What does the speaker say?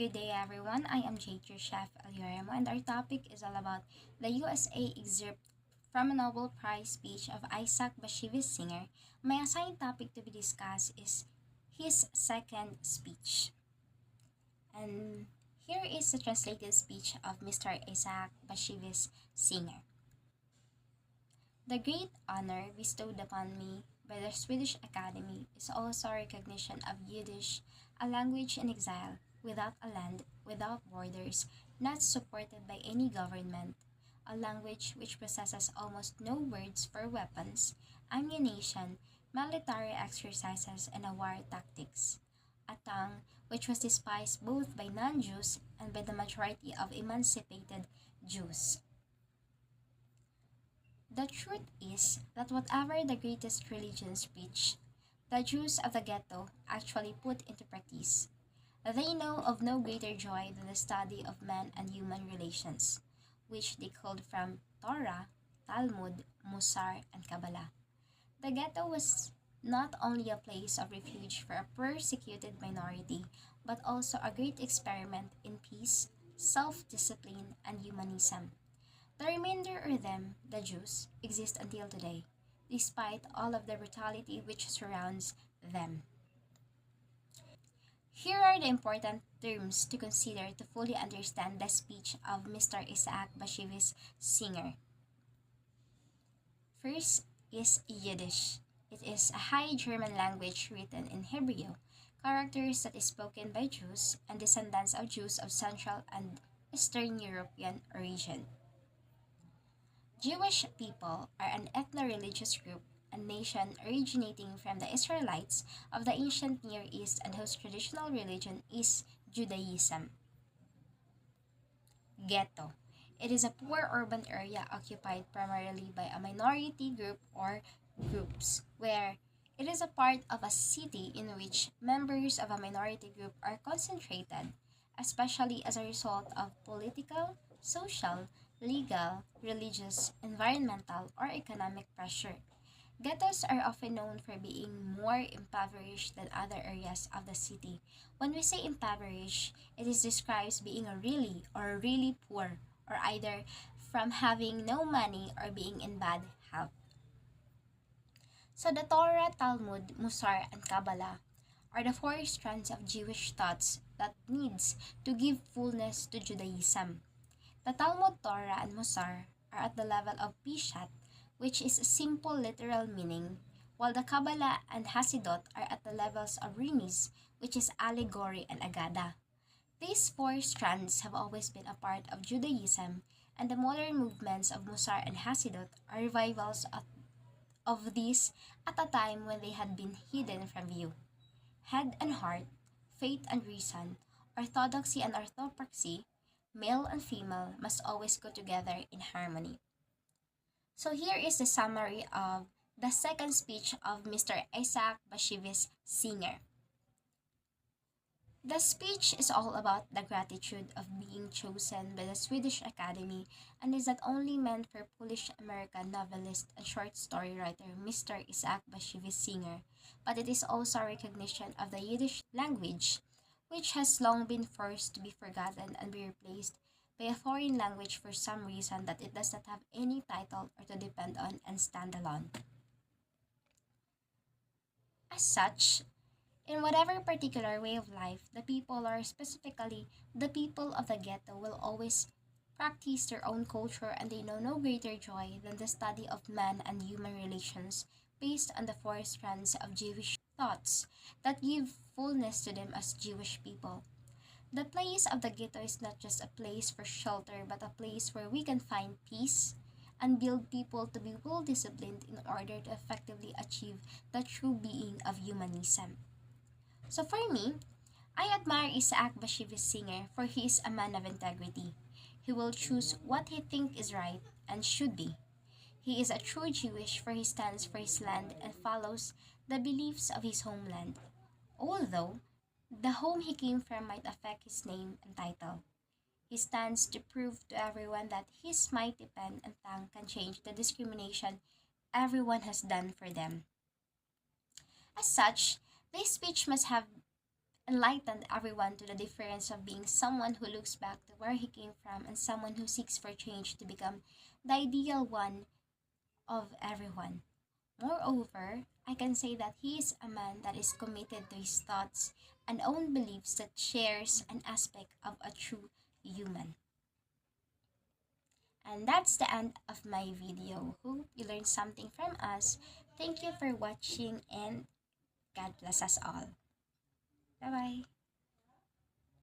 Good day, everyone. I am JAEY TRECIA Ellorimo, and our topic is all about the USA excerpt from a Nobel Prize speech of Isaac Bashevis Singer. My assigned topic to be discussed is his second speech. And here is the translated speech of Mr. Isaac Bashevis Singer. The great honor bestowed upon me by the Swedish Academy is also a recognition of Yiddish, a language in exile, without a land, without borders, not supported by any government, a language which possesses almost no words for weapons, ammunition, military exercises, and war tactics, a tongue which was despised both by non-Jews and by the majority of emancipated Jews. The truth is that whatever the greatest religions preach, the Jews of the ghetto actually put into practice. They know of no greater joy than the study of man and human relations, which they culled from Torah, Talmud, Musar, and Kabbalah. The ghetto was not only a place of refuge for a persecuted minority, but also a great experiment in peace, self-discipline, and humanism. The remainder of them, the Jews, exist until today, despite all of the brutality which surrounds them. Here are the important terms to consider to fully understand the speech of Mr. Isaac Bashevis Singer. First is Yiddish. It is a High German language written in Hebrew, characters that is spoken by Jews and descendants of Jews of Central and Eastern European origin. Jewish people are an ethno-religious group and nation originating from the Israelites of the ancient Near East and whose traditional religion is Judaism. Ghetto. It is a poor urban area occupied primarily by a minority group or groups, where it is a part of a city in which members of a minority group are concentrated, especially as a result of political, social, legal, religious, environmental, or economic pressure. Ghettos are often known for being more impoverished than other areas of the city. When we say impoverished, it is describes being a really poor, or either from having no money or being in bad health. So the Torah, Talmud, Musar, and Kabbalah are the four strands of Jewish thoughts that needs to give fullness to Judaism. The Talmud, Torah, and Musar are at the level of Pishat, which is a simple literal meaning, while the Kabbalah and Hasidot are at the levels of Rimis, which is allegory and Agada. These four strands have always been a part of Judaism, and the modern movements of Musar and Hasidot are revivals of these at a time when they had been hidden from view. Head and heart, faith and reason, orthodoxy and orthopraxy, male and female must always go together in harmony. So here is the summary of the second speech of Mr. Isaac Bashevis Singer. The speech is all about the gratitude of being chosen by the Swedish Academy and is not only meant for Polish-American novelist and short story writer Mr. Isaac Bashevis Singer, but it is also a recognition of the Yiddish language, which has long been forced to be forgotten and be replaced by a foreign language for some reason that it does not have any title or to depend on and stand alone. As such, in whatever particular way of life, the people, or specifically the people of the ghetto, will always practice their own culture, and they know no greater joy than the study of man and human relations based on the four strands of Jewish thoughts that give fullness to them as Jewish people. The place of the ghetto is not just a place for shelter, but a place where we can find peace and build people to be well disciplined in order to effectively achieve the true being of humanism. So for me, I admire Isaac Bashevis Singer for he is a man of integrity. He will choose what he thinks is right and should be. He is a true Jewish for he stands for his land and follows the beliefs of his homeland, although the home he came from might affect his name and title. He stands to prove to everyone that his mighty pen and tongue can change the discrimination everyone has done for them. As such, this speech must have enlightened everyone to the difference of being someone who looks back to where he came from and someone who seeks for change to become the ideal one of everyone. Moreover, I can say that he is a man that is committed to his thoughts and own beliefs that shares an aspect of a true human. And that's the end of my video. Hope you learned something from us. Thank you for watching and God bless us all. Bye bye.